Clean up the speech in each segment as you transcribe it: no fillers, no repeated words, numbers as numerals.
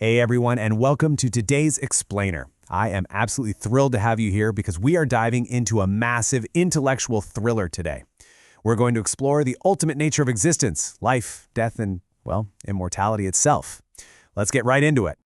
Hey everyone, and welcome to today's Explainer. I am absolutely thrilled to have you here because we are diving into a massive intellectual thriller today. We're going to explore the ultimate nature of existence, life, death, and, well, immortality itself. Let's get right into it.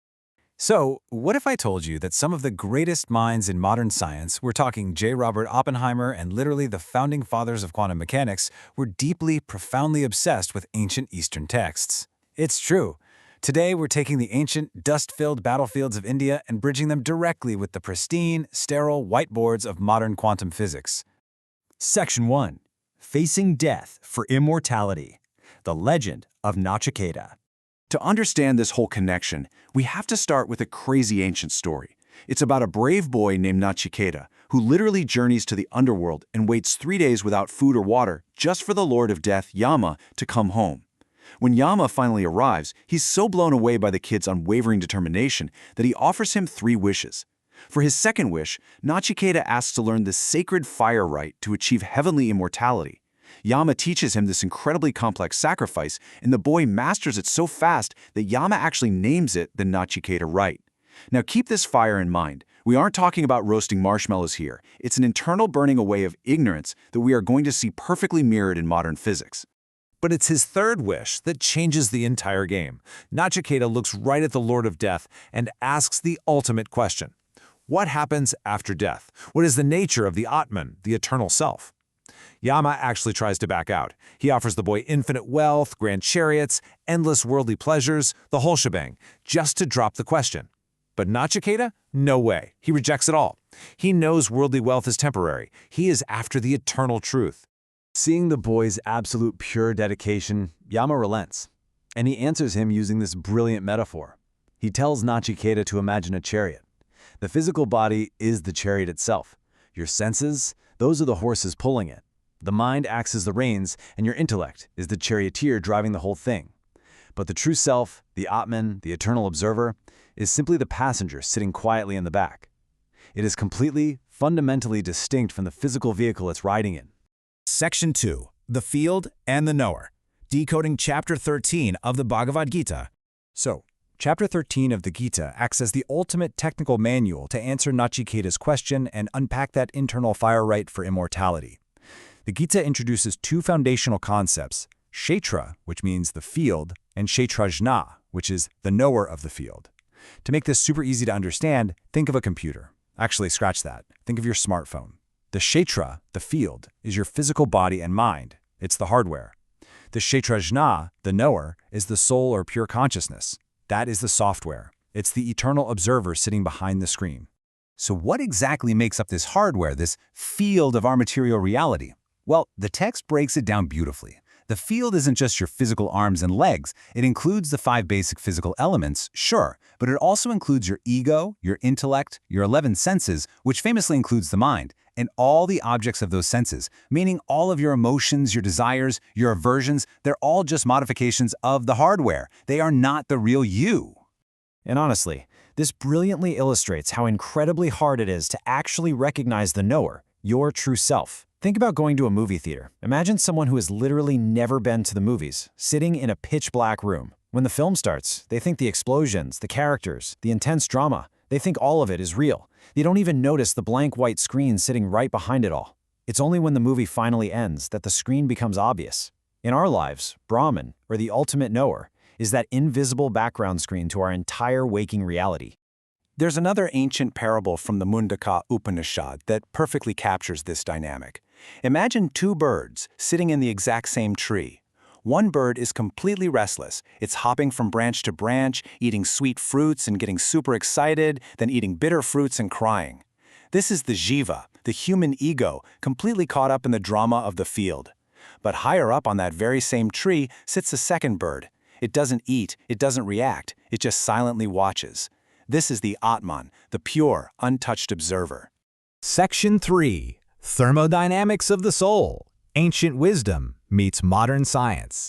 So, what if I told you that some of the greatest minds in modern science, we're talking J. Robert Oppenheimer and literally the founding fathers of quantum mechanics, were deeply, profoundly obsessed with ancient Eastern texts? It's true. Today, we're taking the ancient, dust-filled battlefields of India and bridging them directly with the pristine, sterile whiteboards of modern quantum physics. Section 1. Facing Death for Immortality. The Legend of Nachiketa. To understand this whole connection, we have to start with a crazy ancient story. It's about a brave boy named Nachiketa, who literally journeys to the underworld and waits 3 days without food or water just for the Lord of Death, Yama, to come home. When Yama finally arrives, he's so blown away by the kid's unwavering determination that he offers him 3 wishes. For his second wish, Nachiketa asks to learn the sacred fire rite to achieve heavenly immortality. Yama teaches him this incredibly complex sacrifice, and the boy masters it so fast that Yama actually names it the Nachiketa Rite. Now keep this fire in mind. We aren't talking about roasting marshmallows here. It's an internal burning away of ignorance that we are going to see perfectly mirrored in modern physics. But it's his third wish that changes the entire game. Nachiketa looks right at the Lord of Death and asks the ultimate question. What happens after death? What is the nature of the Atman, the eternal self? Yama actually tries to back out. He offers the boy infinite wealth, grand chariots, endless worldly pleasures, the whole shebang, just to drop the question. But Nachiketa? No way. He rejects it all. He knows worldly wealth is temporary. He is after the eternal truth. Seeing the boy's absolute pure dedication, Yama relents, and he answers him using this brilliant metaphor. He tells Nachiketa to imagine a chariot. The physical body is the chariot itself. Your senses, those are the horses pulling it. The mind acts as the reins, and your intellect is the charioteer driving the whole thing. But the true self, the Atman, the eternal observer, is simply the passenger sitting quietly in the back. It is completely, fundamentally distinct from the physical vehicle it's riding in. Section 2. The Field and the Knower. Decoding Chapter 13 of the Bhagavad Gita. So, Chapter 13 of the Gita acts as the ultimate technical manual to answer Nachiketa's question and unpack that internal fire rite for immortality. The Gita introduces 2 foundational concepts, Kshetra, which means the field, and Kshetrajna, which is the knower of the field. To make this super easy to understand, think of a computer. Actually, scratch that. Think of your smartphone. The Kshetra, the field, is your physical body and mind. It's the hardware. The Kshetrajna, the knower, is the soul or pure consciousness. That is the software. It's the eternal observer sitting behind the screen. So what exactly makes up this hardware, this field of our material reality? Well, the text breaks it down beautifully. The field isn't just your physical arms and legs. It includes the 5 basic physical elements, sure, but it also includes your ego, your intellect, your 11 senses, which famously includes the mind, and all the objects of those senses, meaning all of your emotions, your desires, your aversions, they're all just modifications of the hardware. They are not the real you. And honestly, this brilliantly illustrates how incredibly hard it is to actually recognize the knower, your true self. Think about going to a movie theater. Imagine someone who has literally never been to the movies, sitting in a pitch-black room. When the film starts, they think the explosions, the characters, the intense drama, they think all of it is real. They don't even notice the blank white screen sitting right behind it all. It's only when the movie finally ends that the screen becomes obvious. In our lives, Brahman, or the ultimate knower, is that invisible background screen to our entire waking reality. There's another ancient parable from the Mundaka Upanishad that perfectly captures this dynamic. Imagine 2 birds sitting in the exact same tree. One bird is completely restless. It's hopping from branch to branch, eating sweet fruits and getting super excited, then eating bitter fruits and crying. This is the jiva, the human ego, completely caught up in the drama of the field. But higher up on that very same tree sits a second bird. It doesn't eat, it doesn't react, it just silently watches. This is the Atman, the pure, untouched observer. Section 3. Thermodynamics of the Soul. Ancient wisdom meets modern science.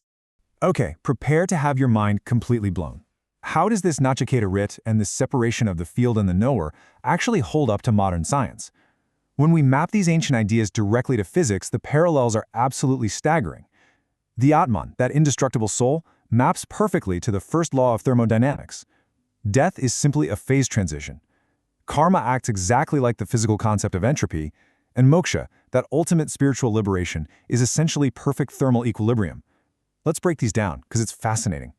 Okay, prepare to have your mind completely blown. How does this Nachiketa Rite and this separation of the field and the knower actually hold up to modern science? When we map these ancient ideas directly to physics, the parallels are absolutely staggering. The Atman, that indestructible soul, maps perfectly to the first law of thermodynamics. Death is simply a phase transition. Karma acts exactly like the physical concept of entropy, and moksha, that ultimate spiritual liberation, is essentially perfect thermal equilibrium. Let's break these down, because it's fascinating.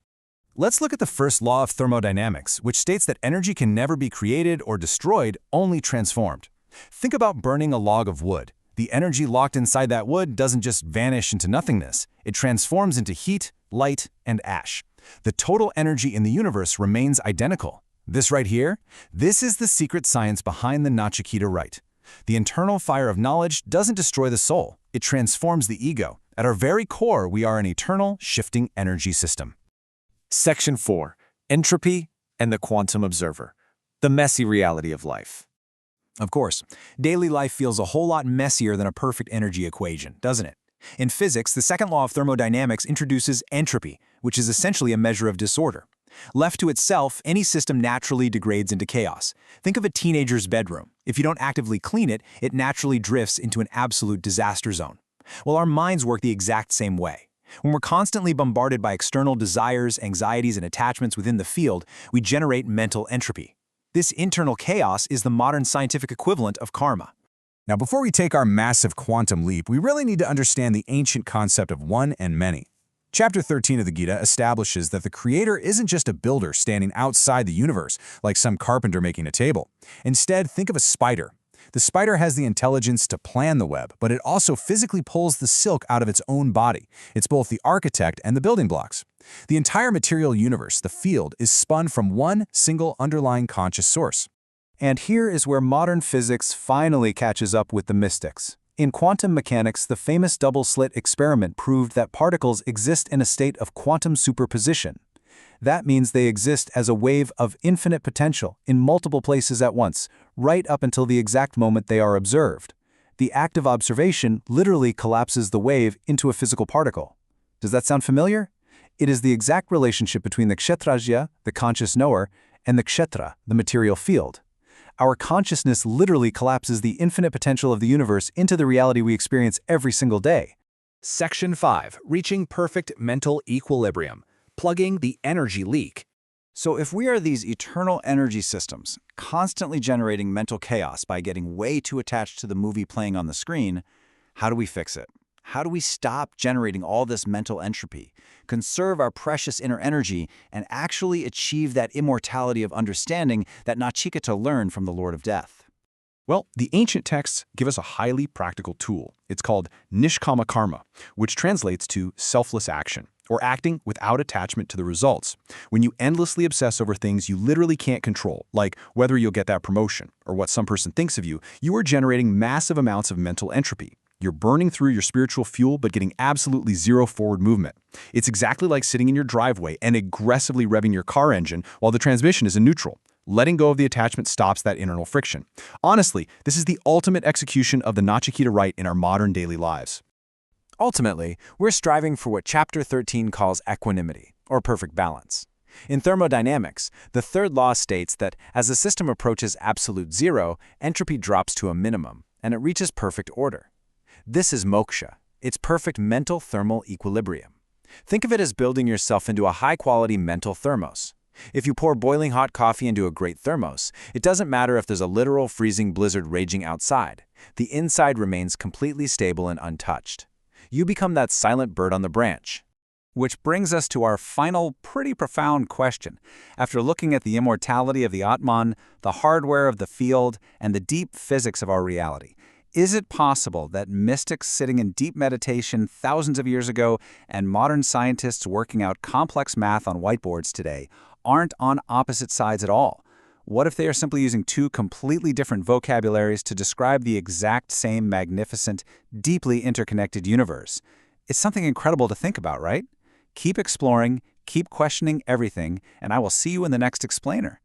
Let's look at the first law of thermodynamics, which states that energy can never be created or destroyed, only transformed. Think about burning a log of wood. The energy locked inside that wood doesn't just vanish into nothingness. It transforms into heat, light, and ash. The total energy in the universe remains identical. This right here, this is the secret science behind the Nachiketa Rite. The internal fire of knowledge doesn't destroy the soul. It transforms the ego. At our very core, we are an eternal, shifting energy system. Section 4. Entropy and the Quantum Observer. The messy reality of life. Of course, daily life feels a whole lot messier than a perfect energy equation, doesn't it? In physics, the second law of thermodynamics introduces entropy, which is essentially a measure of disorder. Left to itself, any system naturally degrades into chaos. Think of a teenager's bedroom. If you don't actively clean it, it naturally drifts into an absolute disaster zone. Well, our minds work the exact same way. When we're constantly bombarded by external desires, anxieties, and attachments within the field, we generate mental entropy. This internal chaos is the modern scientific equivalent of karma. Now, before we take our massive quantum leap, we really need to understand the ancient concept of one and many. Chapter 13 of the Gita establishes that the creator isn't just a builder standing outside the universe, like some carpenter making a table. Instead, think of a spider. The spider has the intelligence to plan the web, but it also physically pulls the silk out of its own body. It's both the architect and the building blocks. The entire material universe, the field, is spun from one single underlying conscious source. And here is where modern physics finally catches up with the mystics. In quantum mechanics, the famous double-slit experiment proved that particles exist in a state of quantum superposition. That means they exist as a wave of infinite potential in multiple places at once, right up until the exact moment they are observed. The act of observation literally collapses the wave into a physical particle. Does that sound familiar? It is the exact relationship between the kshetrajya, the conscious knower, and the kshetra, the material field. Our consciousness literally collapses the infinite potential of the universe into the reality we experience every single day. Section 5. Reaching perfect mental equilibrium. Plugging the energy leak. So if we are these eternal energy systems, constantly generating mental chaos by getting way too attached to the movie playing on the screen, how do we fix it? How do we stop generating all this mental entropy, conserve our precious inner energy, and actually achieve that immortality of understanding that Nachiketa learned from the Lord of Death? Well, the ancient texts give us a highly practical tool. It's called nishkama karma, which translates to selfless action, or acting without attachment to the results. When you endlessly obsess over things you literally can't control, like whether you'll get that promotion or what some person thinks of you, you are generating massive amounts of mental entropy. You're burning through your spiritual fuel but getting absolutely zero forward movement. It's exactly like sitting in your driveway and aggressively revving your car engine while the transmission is in neutral. Letting go of the attachment stops that internal friction. Honestly, this is the ultimate execution of the Nachiketa Rite in our modern daily lives. Ultimately, we're striving for what Chapter 13 calls equanimity, or perfect balance. In thermodynamics, the third law states that as the system approaches absolute zero, entropy drops to a minimum, and it reaches perfect order. This is moksha. It's perfect mental thermal equilibrium. Think of it as building yourself into a high-quality mental thermos. If you pour boiling hot coffee into a great thermos, it doesn't matter if there's a literal freezing blizzard raging outside. The inside remains completely stable and untouched. You become that silent bird on the branch. Which brings us to our final, pretty profound question. After looking at the immortality of the Atman, the hardware of the field, and the deep physics of our reality, is it possible that mystics sitting in deep meditation thousands of years ago and modern scientists working out complex math on whiteboards today aren't on opposite sides at all? What if they are simply using two completely different vocabularies to describe the exact same magnificent, deeply interconnected universe? It's something incredible to think about, right? Keep exploring, keep questioning everything, and I will see you in the next explainer.